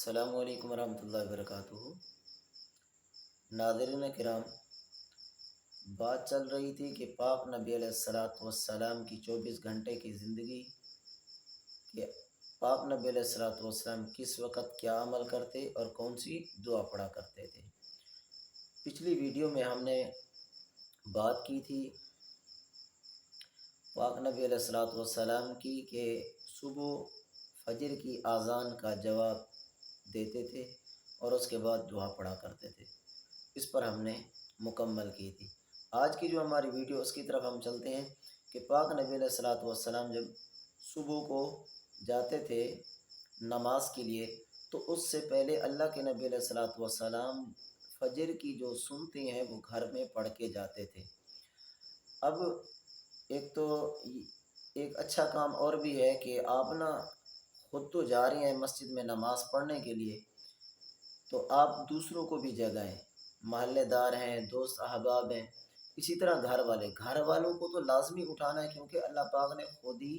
السلام علیکم ورحمۃ اللہ وبرکاتہ۔ ناظرین کرام، بات چل رہی تھی کہ پاک نبی علیہ الصلوۃ والسلام کی 24 گھنٹے کی زندگی کہ پاک نبی علیہ الصلوۃ والسلام کس وقت کیا عمل کرتے اور کون سی دعا پڑھا کرتے تھے۔ پچھلی ویڈیو میں ہم نے بات کی تھی پاک نبی علیہ الصلوۃ والسلام کی کہ صبح فجر کی اذان کا جواب دیتے تھے اور اس کے بعد دعا پڑھا کرتے تھے۔ اس پر ہم نے مکمل کی تھی۔ آج کی جو ہماری ویڈیو اس کی طرف ہم چلتے ہیں کہ پاک نبی علیہ الصلوۃ والسلام جب صبح کو جاتے تھے نماز کے لیے تو اس سے پہلے اللہ کے نبی علیہ الصلوۃ والسلام فجر کی جو سنتیں ہیں وہ گھر میں پڑھ کے جاتے تھے۔ اب ایک اچھا کام اور بھی ہے کہ آپ خود تو جا رہے ہیں مسجد میں نماز پڑھنے کے لیے، تو آپ دوسروں کو بھی جگائیں، محلے دار ہیں، دوست احباب ہیں، اسی طرح گھر والوں کو تو لازمی اٹھانا ہے، کیونکہ اللہ پاک نے خود ہی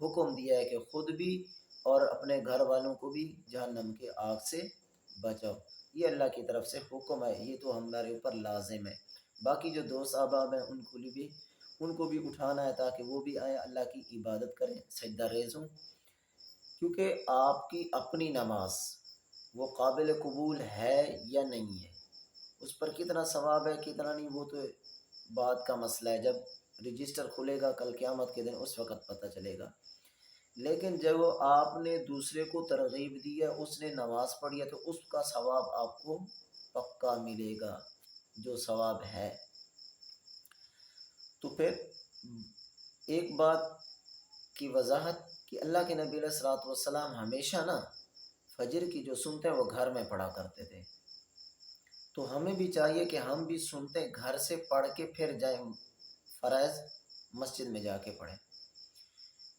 حکم دیا ہے کہ خود بھی اور اپنے گھر والوں کو بھی جہنم کے آگ سے بچاؤ۔ یہ اللہ کی طرف سے حکم ہے، یہ تو ہمارے اوپر لازم ہے۔ باقی جو دوست احباب ہیں ان کو بھی اٹھانا ہے تاکہ وہ بھی آئیں، اللہ کی عبادت کریں، سجدہ ریز ہوں، کیونکہ آپ کی اپنی نماز وہ قابل قبول ہے یا نہیں ہے، اس پر کتنا ثواب ہے کتنا نہیں، وہ تو بات کا مسئلہ ہے، جب رجسٹر کھلے گا کل قیامت کے دن اس وقت پتہ چلے گا۔ لیکن جب آپ نے دوسرے کو ترغیب دی ہے، اس نے نماز پڑھی ہے، تو اس کا ثواب آپ کو پکا ملے گا، جو ثواب ہے۔ تو پھر ایک بات کی وضاحت کہ اللہ کے نبی علیہ الصلوۃ والسلام ہمیشہ فجر کی جو سنتیں وہ گھر میں پڑھا کرتے تھے، تو ہمیں بھی چاہیے کہ ہم بھی سنتیں گھر سے پڑھ کے پھر جائیں فرائض مسجد میں جا کے پڑھیں۔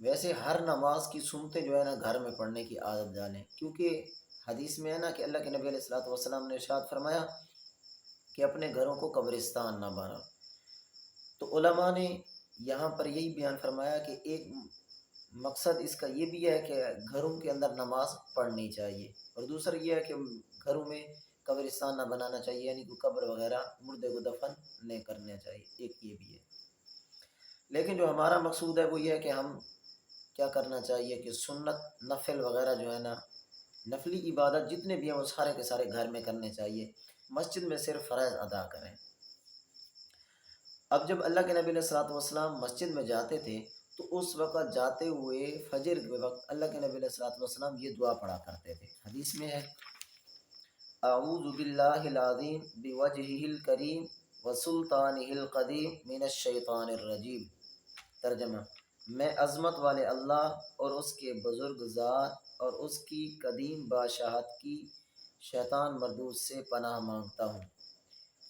ویسے ہر نماز کی سنتیں جو ہے گھر میں پڑھنے کی عادت ڈالیں، کیونکہ حدیث میں ہے کہ اللہ کے نبی علیہ الصلوۃ والسلام نے ارشاد فرمایا کہ اپنے گھروں کو قبرستان نہ بناؤ۔ تو علماء نے یہاں پر یہی بیان فرمایا کہ ایک مقصد اس کا یہ بھی ہے کہ گھروں کے اندر نماز پڑھنی چاہیے، اور دوسرا یہ ہے کہ گھروں میں قبرستان نہ بنانا چاہیے، یعنی کہ قبر وغیرہ مردے کو دفن نہیں کرنا چاہیے، ایک یہ بھی ہے۔ لیکن جو ہمارا مقصود ہے وہ یہ ہے کہ ہم کیا کرنا چاہیے کہ سنت نفل وغیرہ جو ہے نفلی عبادت جتنے بھی ہیں وہ سارے کے سارے گھر میں کرنے چاہیے، مسجد میں صرف فرائض ادا کریں۔ اب جب اللہ کے نبی علیہ الصلوۃ والسلام مسجد میں جاتے تھے تو اس وقت جاتے ہوئے فجر کے وقت اللہ کے نبی علیہ الصلوۃ والسلام یہ دعا پڑھا کرتے تھے۔ حدیث میں ہے اعوذ باللہ العظیم بوجہہ الکریم وسلطانہ القدیم من الشیطان الرجیم۔ ترجمہ: میں عظمت والے اللہ اور اس کے بزرگ ذات اور اس کی قدیم بادشاہت کی شیطان مردود سے پناہ مانگتا ہوں۔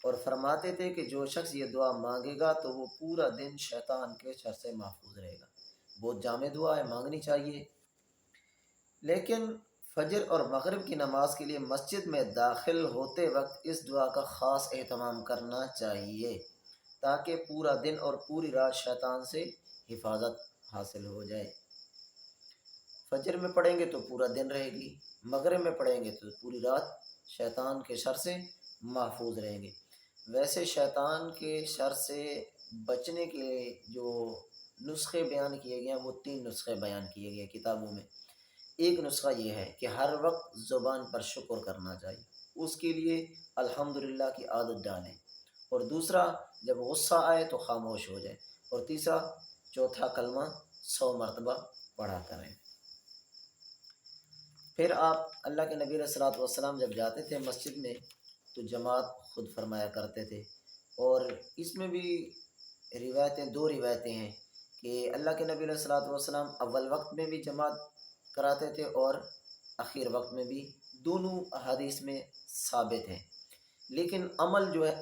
اور فرماتے تھے کہ جو شخص یہ دعا مانگے گا تو وہ پورا دن شیطان کے شر سے محفوظ رہے گا۔ بہت جامع دعا ہے، مانگنی چاہیے۔ لیکن فجر اور مغرب کی نماز کے لیے مسجد میں داخل ہوتے وقت اس دعا کا خاص اہتمام کرنا چاہیے، تاکہ پورا دن اور پوری رات شیطان سے حفاظت حاصل ہو جائے۔ فجر میں پڑھیں گے تو پورا دن رہے گی، مغرب میں پڑھیں گے تو پوری رات شیطان کے شر سے محفوظ رہیں گے۔ ویسے شیطان کے شر سے بچنے کے جو نسخے بیان کیے گئے ہیں وہ 3 نسخے بیان کیے گئے کتابوں میں۔ ایک نسخہ یہ ہے کہ ہر وقت زبان پر شکر کرنا چاہیے، اس کے لیے الحمدللہ کی عادت ڈالیں، اور دوسرا جب غصہ آئے تو خاموش ہو جائے، اور تیسرا چوتھا کلمہ 100 مرتبہ پڑھا کریں۔ پھر آپ اللہ کے نبی علیہ الصلوۃ والسلام جب جاتے تھے مسجد میں تو جماعت خود فرمایا کرتے تھے، اور اس میں بھی دو روایتیں ہیں کہ اللہ کے نبی علیہ الصلوۃ والسلام اول وقت میں بھی جماعت کراتے تھے اور اخیر وقت میں بھی، دونوں احادیث میں ثابت ہیں۔ لیکن عمل جو ہے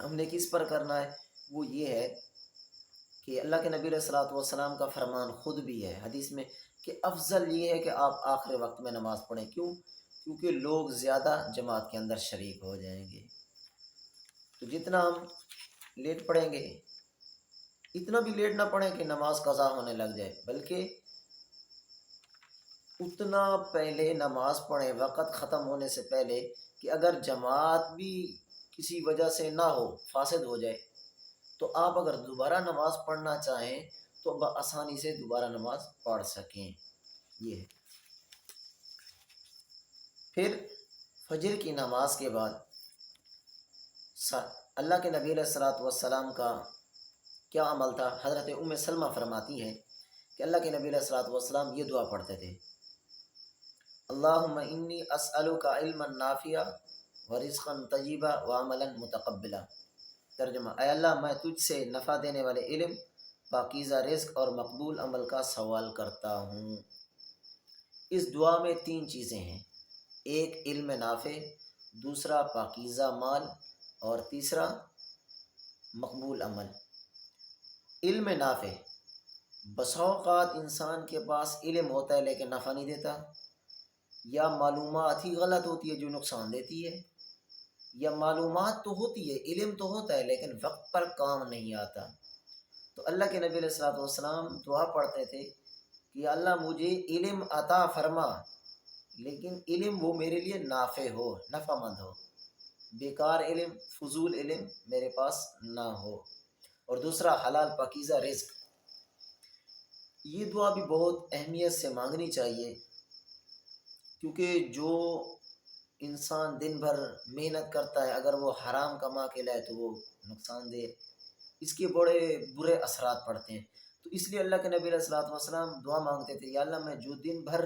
ہم نے کس پر کرنا ہے وہ یہ ہے کہ اللہ کے نبی علیہ الصلوۃ والسلام کا فرمان خود بھی ہے حدیث میں کہ افضل یہ ہے کہ آپ آخر وقت میں نماز پڑھیں۔ کیونکہ لوگ زیادہ جماعت کے اندر شریک ہو جائیں گے، تو جتنا ہم لیٹ پڑھیں گے اتنا بھی لیٹ نہ پڑھیں کہ نماز قضا ہونے لگ جائے، بلکہ اتنا پہلے نماز پڑھیں وقت ختم ہونے سے پہلے کہ اگر جماعت بھی کسی وجہ سے نہ ہو، فاسد ہو جائے، تو آپ اگر دوبارہ نماز پڑھنا چاہیں تو بآسانی سے دوبارہ نماز پڑھ سکیں. یہ ہے. پھر فجر کی نماز کے بعد اللہ کے نبی علیہ الصلوۃ والسلام کا کیا عمل تھا؟ حضرت ام سلمہ فرماتی ہیں کہ اللہ کے نبی علیہ الصلوۃ والسلام یہ دعا پڑھتے تھے: اللہم انی اسألک علما نافعا ورزقا طیبا وعملا متقبلا. ترجمہ: اے اللہ، میں تجھ سے نفع دینے والے علم، پاکیزہ رزق اور مقبول عمل کا سوال کرتا ہوں. اس دعا میں 3 چیزیں ہیں: ایک علم نافع، دوسرا پاکیزہ مال، اور تیسرا مقبول عمل. علم نافع: بسا اوقات انسان کے پاس علم ہوتا ہے لیکن نفع نہیں دیتا، یا معلومات ہی غلط ہوتی ہے جو نقصان دیتی ہے، یا معلومات تو ہوتی ہے، علم تو ہوتا ہے لیکن وقت پر کام نہیں آتا. تو اللہ کے نبی علیہ الصلوۃ والسلام دعا پڑھتے تھے کہ اللہ مجھے علم عطا فرما، لیکن علم وہ میرے لیے نافع ہو، نفع مند ہو. بیکار علم، فضول علم میرے پاس نہ ہو. اور دوسرا حلال پاکیزہ رزق. یہ دعا بھی بہت اہمیت سے مانگنی چاہیے، کیونکہ جو انسان دن بھر محنت کرتا ہے اگر وہ حرام کما کے لائے تو وہ نقصان دہ، اس کے بڑے برے اثرات پڑتے ہیں. تو اس لیے اللہ کے نبی علیہ الصلوۃ والسلام دعا مانگتے تھے: یا اللہ میں جو دن بھر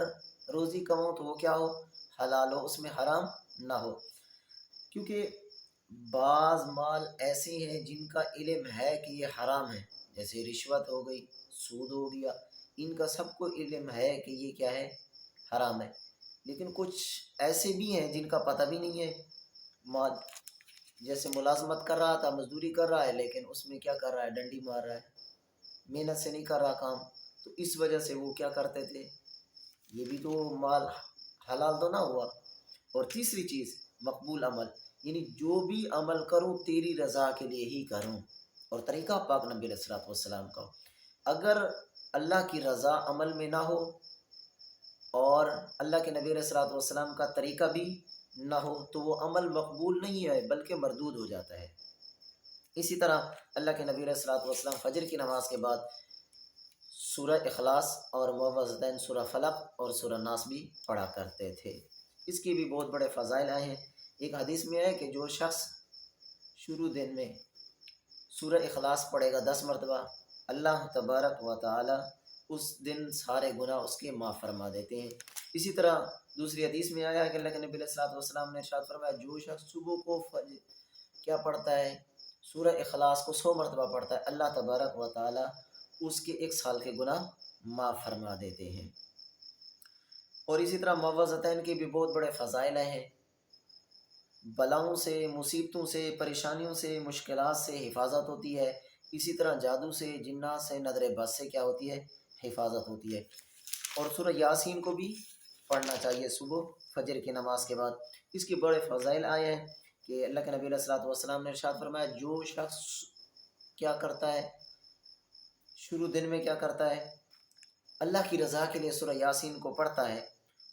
روزی کماؤں تو وہ کیا ہو؟ حلال ہو، اس میں حرام نہ ہو. کیونکہ بعض مال ایسے ہیں جن کا علم ہے کہ یہ حرام ہے، جیسے رشوت ہو گئی، سود ہو گیا، ان کا سب کو علم ہے کہ یہ کیا ہے؟ حرام ہے. لیکن کچھ ایسے بھی ہیں جن کا پتہ بھی نہیں ہے. مال جیسے ملازمت کر رہا تھا، مزدوری کر رہا ہے، لیکن اس میں کیا کر رہا ہے؟ ڈنڈی مار رہا ہے، محنت سے نہیں کر رہا کام. تو اس وجہ سے وہ کیا کرتے تھے؟ یہ بھی تو مال حلال تو نہ ہوا. اور تیسری چیز مقبول عمل، یعنی جو بھی عمل کروں تیری رضا کے لیے ہی کروں، اور طریقہ پاک نبی علیہ الصلوۃ والسلام کا ہو. اگر اللہ کی رضا عمل میں نہ ہو اور اللہ کے نبی علیہ الصلوۃ والسلام کا طریقہ بھی نہ ہو تو وہ عمل مقبول نہیں ہے بلکہ مردود ہو جاتا ہے. اسی طرح اللہ کے نبی علیہ الصلوۃ والسلام فجر کی نماز کے بعد سورہ اخلاص اور معوذتین سورہ فلق اور سورہ ناس بھی پڑھا کرتے تھے. اس کی بھی بہت بڑے فضائل آئے ہیں. ایک حدیث میں ہے کہ جو شخص شروع دن میں سورہ اخلاص پڑھے گا 10 مرتبہ، اللہ تبارک و تعالی اس دن سارے گناہ اس کے معاف فرما دیتے ہیں. اسی طرح دوسری حدیث میں آیا ہے کہ اللہ کے نبی علیہ الصلوۃ والسلام نے ارشاد فرمایا: جو شخص صبح کو کیا پڑھتا ہے؟ سورہ اخلاص کو 100 مرتبہ پڑھتا ہے، اللہ تبارک و تعالی اس کے 1 سال کے گناہ معاف فرما دیتے ہیں. اور اسی طرح معوذتین کے بھی بہت بڑے فضائل ہیں. بلاؤں سے، مصیبتوں سے، پریشانیوں سے، مشکلات سے حفاظت ہوتی ہے. اسی طرح جادو سے، جنات سے، نظر بد سے کیا ہوتی ہے؟ حفاظت ہوتی ہے. اور سورہ یاسین کو بھی پڑھنا چاہیے صبح فجر کی نماز کے بعد. اس کے بڑے فضائل آئے ہیں کہ اللہ کے نبی علیہ الصلوۃ والسلام نے ارشاد فرمایا: جو شخص کیا کرتا ہے شروع دن میں، کیا کرتا ہے؟ اللہ کی رضا کے لیے سورہ یاسین کو پڑھتا ہے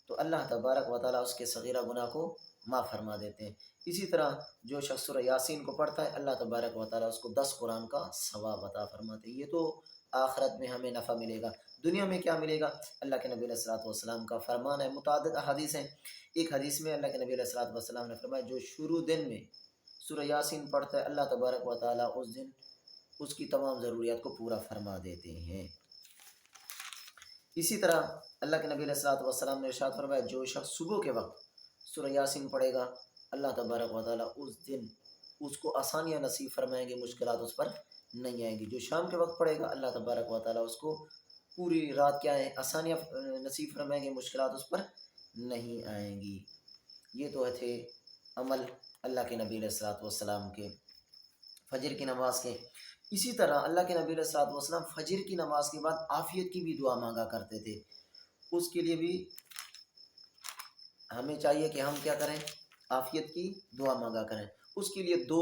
تو اللہ تبارک و تعالیٰ اس کے صغیرہ گناہ کو معاف فرما دیتے ہیں. اسی طرح جو شخص سورہ یاسین کو پڑھتا ہے اللہ تبارک و تعالیٰ اس کو 10 قرآن کا ثواب عطا فرماتے ہیں. یہ تو آخرت میں ہمیں نفع ملے گا. دنیا میں کیا ملے گا؟ اللہ کے نبی علیہ الصلوۃ والسلام کا فرمان ہے. متعدد احادیث ہیں. ایک حدیث میں اللہ کے نبی علیہ الصلوۃ والسلام نے فرمایا: جو شروع دن میں سورہ یاسین پڑھتا ہے اللہ تبارک و تعالیٰ اس دن اس کی تمام ضروریات کو پورا فرما دیتے ہیں. اسی طرح اللہ کے نبی علیہ الصلوۃ والسلام نے ارشاد فرمایا: جو شخص صبح کے وقت سورہ یاسین پڑھے گا اللہ تبارک و تعالیٰ اس دن اس کو آسانیاں نصیب فرمائیں گے، مشکلات اس پر نہیں آئیں گی. جو شام کے وقت پڑھے گا اللہ تبارک و تعالیٰ اس کو پوری رات کیا ہے؟ آسانیاں نصیب فرمائیں گے، مشکلات اس پر نہیں آئیں گی. یہ تو تھے عمل اللہ کے نبی علیہ الصلوۃ والسلام کے فجر کی نماز کے. اسی طرح اللہ کے نبی علیہ الصلوۃ والسلام فجر کی نماز کے بعد عافیت کی بھی دعا مانگا کرتے تھے. اس کے لیے بھی ہمیں چاہیے کہ ہم کیا کریں؟ عافیت کی دعا مانگا کریں. اس کے لیے 2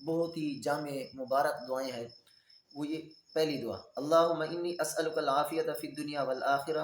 بہت ہی جامع مبارک دعائیں ہیں. وہ یہ پہلی دعا: اللہم انی اسألک العافیۃ فی الدنیا والآخرہ